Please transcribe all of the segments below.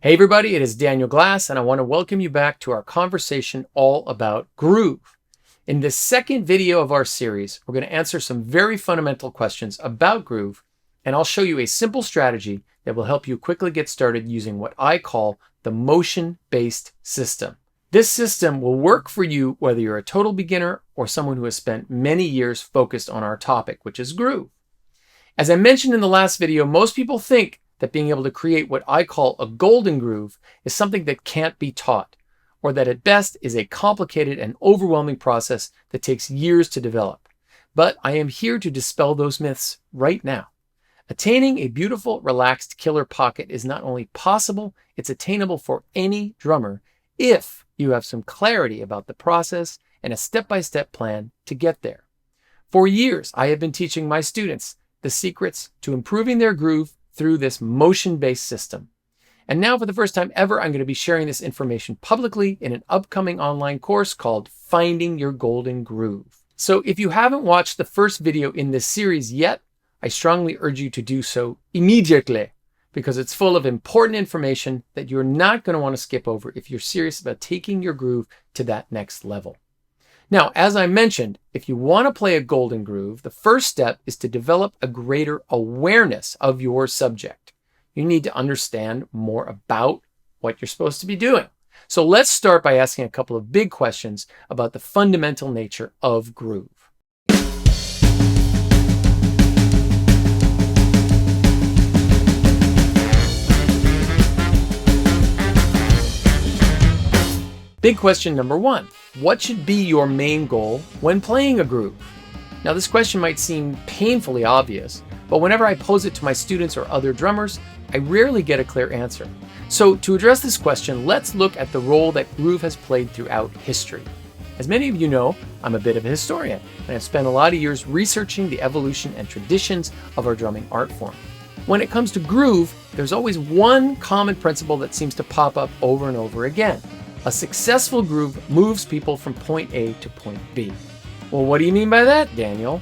Hey everybody, it is Daniel Glass, and I want to welcome you back to our conversation all about groove. In this second video of our series, we're going to answer some very fundamental questions about groove, and I'll show you a simple strategy that will help you quickly get started using what I call the motion-based system. This system will work for you whether you're a total beginner or someone who has spent many years focused on our topic, which is groove. As I mentioned in the last video, most people think that being able to create what I call a golden groove is something that can't be taught, or that at best is a complicated and overwhelming process that takes years to develop. But I am here to dispel those myths right now. Attaining a beautiful, relaxed killer pocket is not only possible, it's attainable for any drummer if you have some clarity about the process and a step-by-step plan to get there. For years, I have been teaching my students the secrets to improving their groove through this motion-based system. And now for the first time ever, I'm going to be sharing this information publicly in an upcoming online course called Finding Your Golden Groove. So if you haven't watched the first video in this series yet, I strongly urge you to do so immediately because it's full of important information that you're not going to want to skip over if you're serious about taking your groove to that next level. Now, as I mentioned, if you want to play a golden groove, the first step is to develop a greater awareness of your subject. You need to understand more about what you're supposed to be doing. So let's start by asking a couple of big questions about the fundamental nature of groove. Big question number one, what should be your main goal when playing a groove? Now this question might seem painfully obvious, but whenever I pose it to my students or other drummers, I rarely get a clear answer. So to address this question, let's look at the role that groove has played throughout history. As many of you know, I'm a bit of a historian, and I've spent a lot of years researching the evolution and traditions of our drumming art form. When it comes to groove, there's always one common principle that seems to pop up over and over again. A successful groove moves people from point A to point B. Well, what do you mean by that, Daniel?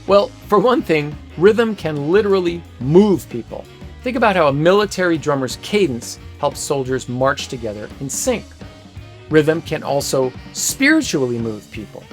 Well, for one thing, rhythm can literally move people. Think about how a military drummer's cadence helps soldiers march together in sync. Rhythm can also spiritually move people.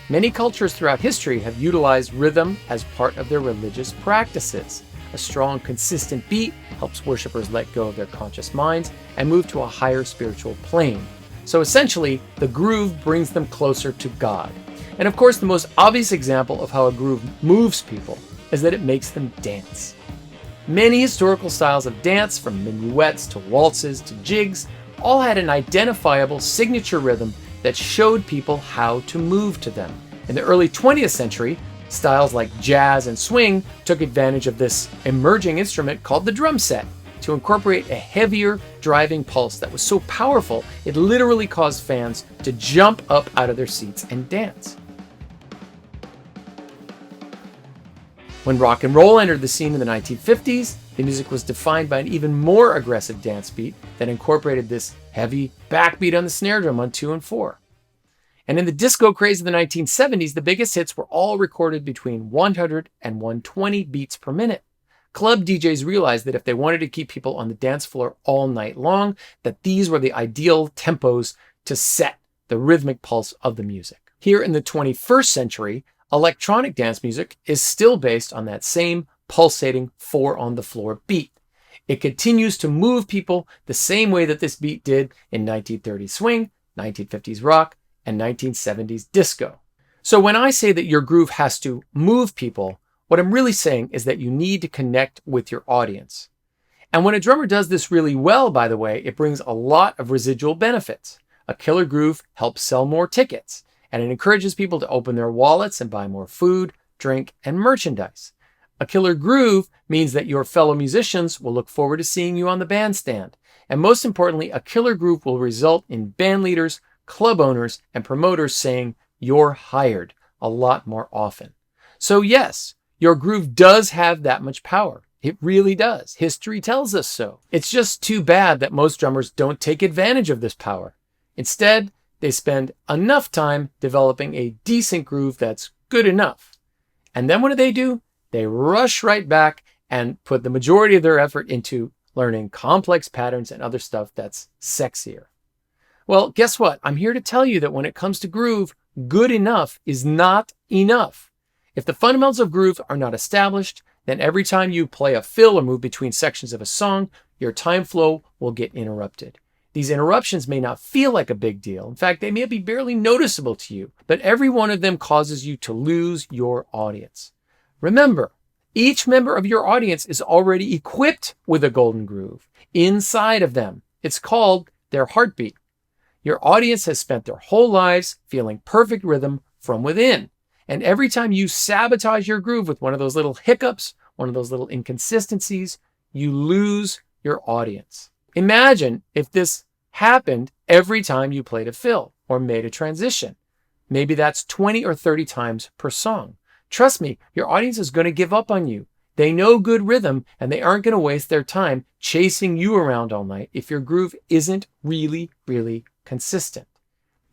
Many cultures throughout history have utilized rhythm as part of their religious practices. A strong, consistent beat helps worshipers let go of their conscious minds and move to a higher spiritual plane. So essentially, the groove brings them closer to God. And of course, the most obvious example of how a groove moves people is that it makes them dance. Many historical styles of dance, from minuets to waltzes to jigs, all had an identifiable signature rhythm that showed people how to move to them. In the early 20th century, styles like jazz and swing took advantage of this emerging instrument called the drum set to incorporate a heavier driving pulse that was so powerful it literally caused fans to jump up out of their seats and dance. When rock and roll entered the scene in the 1950s, the music was defined by an even more aggressive dance beat that incorporated this heavy backbeat on the snare drum on 2 and 4. And in the disco craze of the 1970s, the biggest hits were all recorded between 100 and 120 beats per minute. Club DJs realized that if they wanted to keep people on the dance floor all night long, that these were the ideal tempos to set the rhythmic pulse of the music. Here in the 21st century, electronic dance music is still based on that same pulsating 4-on-the-floor beat. It continues to move people the same way that this beat did in 1930s swing, 1950s rock, and 1970s disco. So when I say that your groove has to move people, what I'm really saying is that you need to connect with your audience. And when a drummer does this really well, by the way, it brings a lot of residual benefits. A killer groove helps sell more tickets, and it encourages people to open their wallets and buy more food, drink, and merchandise. A killer groove means that your fellow musicians will look forward to seeing you on the bandstand. And most importantly, a killer groove will result in band leaders, club owners, and promoters saying, "You're hired," a lot more often. So yes, your groove does have that much power. It really does. History tells us so. It's just too bad that most drummers don't take advantage of this power. Instead, they spend enough time developing a decent groove that's good enough. And then what do? They rush right back and put the majority of their effort into learning complex patterns and other stuff that's sexier. Well, guess what? I'm here to tell you that when it comes to groove, good enough is not enough. If the fundamentals of groove are not established, then every time you play a fill or move between sections of a song, your time flow will get interrupted. These interruptions may not feel like a big deal. In fact, they may be barely noticeable to you, but every one of them causes you to lose your audience. Remember, each member of your audience is already equipped with a golden groove inside of them. It's called their heartbeat. Your audience has spent their whole lives feeling perfect rhythm from within. And every time you sabotage your groove with one of those little hiccups, one of those little inconsistencies, you lose your audience. Imagine if this happened every time you played a fill or made a transition. Maybe that's 20 or 30 times per song. Trust me, your audience is going to give up on you. They know good rhythm and they aren't going to waste their time chasing you around all night if your groove isn't really consistent.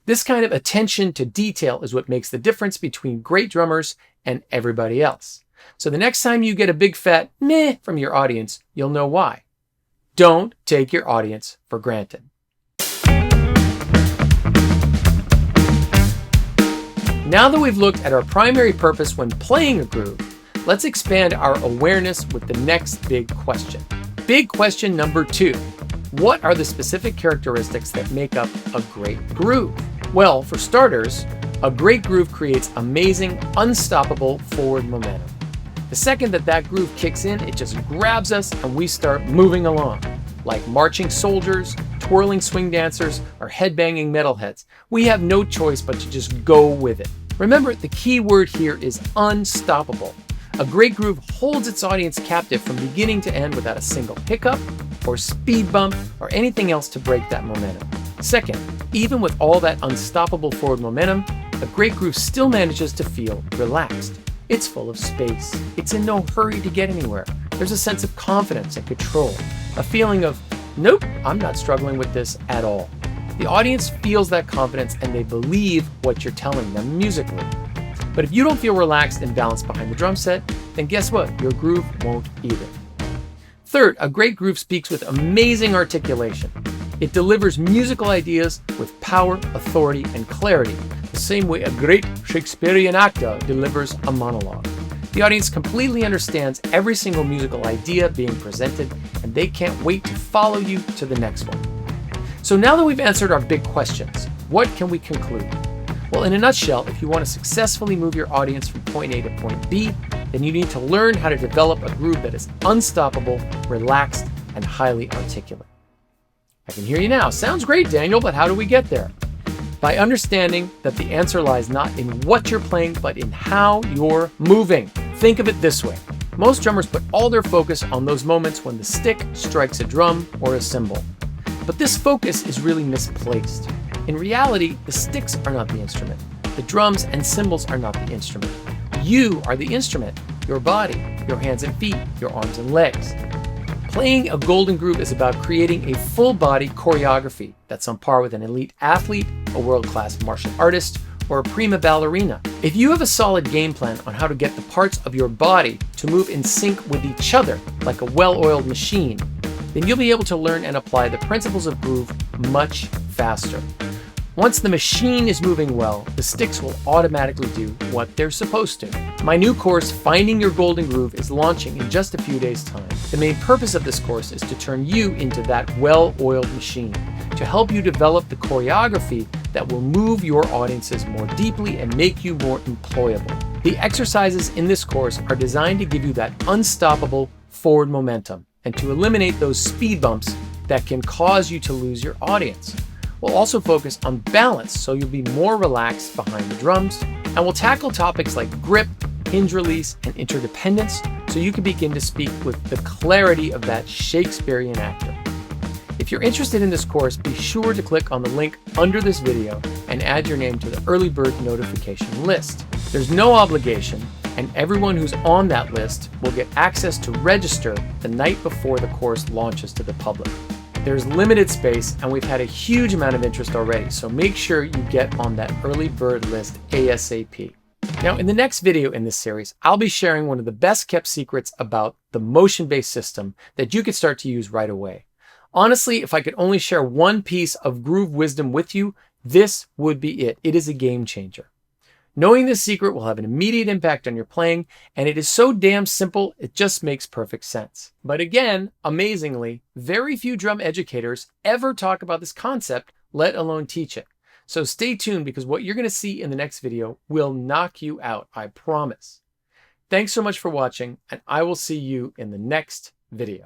This kind of attention to detail is what makes the difference between great drummers and everybody else. So the next time you get a big fat meh from your audience, you'll know why. Don't take your audience for granted. Now that we've looked at our primary purpose when playing a groove, let's expand our awareness with the next big question. Big question number 2. What are the specific characteristics that make up a great groove? Well, for starters, a great groove creates amazing, unstoppable forward momentum. The second that groove kicks in, it just grabs us and we start moving along. Like marching soldiers, twirling swing dancers, or headbanging metalheads. We have no choice but to just go with it. Remember, the key word here is unstoppable. A great groove holds its audience captive from beginning to end without a single hiccup or speed bump or anything else to break that momentum. Second, even with all that unstoppable forward momentum, a great groove still manages to feel relaxed. It's full of space. It's in no hurry to get anywhere. There's a sense of confidence and control, a feeling of, nope, I'm not struggling with this at all. The audience feels that confidence and they believe what you're telling them musically. But if you don't feel relaxed and balanced behind the drum set, then guess what? Your groove won't either. Third, a great groove speaks with amazing articulation. It delivers musical ideas with power, authority, and clarity, the same way a great Shakespearean actor delivers a monologue. The audience completely understands every single musical idea being presented, and they can't wait to follow you to the next one. So now that we've answered our big questions, what can we conclude? Well, in a nutshell, if you want to successfully move your audience from point A to point B, then you need to learn how to develop a groove that is unstoppable, relaxed, and highly articulate. I can hear you now. Sounds great, Daniel, but how do we get there? By understanding that the answer lies not in what you're playing, but in how you're moving. Think of it this way. Most drummers put all their focus on those moments when the stick strikes a drum or a cymbal. But this focus is really misplaced. In reality, the sticks are not the instrument. The drums and cymbals are not the instrument. You are the instrument, your body, your hands and feet, your arms and legs. Playing a golden groove is about creating a full-body choreography that's on par with an elite athlete, a world-class martial artist, or a prima ballerina. If you have a solid game plan on how to get the parts of your body to move in sync with each other like a well-oiled machine, then you'll be able to learn and apply the principles of groove much faster. Once the machine is moving well, the sticks will automatically do what they're supposed to. My new course, Finding Your Golden Groove, is launching in just a few days' time. The main purpose of this course is to turn you into that well-oiled machine, to help you develop the choreography that will move your audiences more deeply and make you more employable. The exercises in this course are designed to give you that unstoppable forward momentum and to eliminate those speed bumps that can cause you to lose your audience. We'll also focus on balance so you'll be more relaxed behind the drums, and we'll tackle topics like grip, hinge release, and interdependence so you can begin to speak with the clarity of that Shakespearean actor. If you're interested in this course, be sure to click on the link under this video and add your name to the early bird notification list. There's no obligation, and everyone who's on that list will get access to register the night before the course launches to the public. There's limited space, and we've had a huge amount of interest already, so make sure you get on that early bird list ASAP. Now, in the next video in this series, I'll be sharing one of the best kept secrets about the motion-based system that you could start to use right away. Honestly, if I could only share one piece of groove wisdom with you, this would be it. It is a game changer. Knowing this secret will have an immediate impact on your playing, and it is so damn simple, it just makes perfect sense. But again, amazingly, very few drum educators ever talk about this concept, let alone teach it. So stay tuned, because what you're going to see in the next video will knock you out, I promise. Thanks so much for watching, and I will see you in the next video.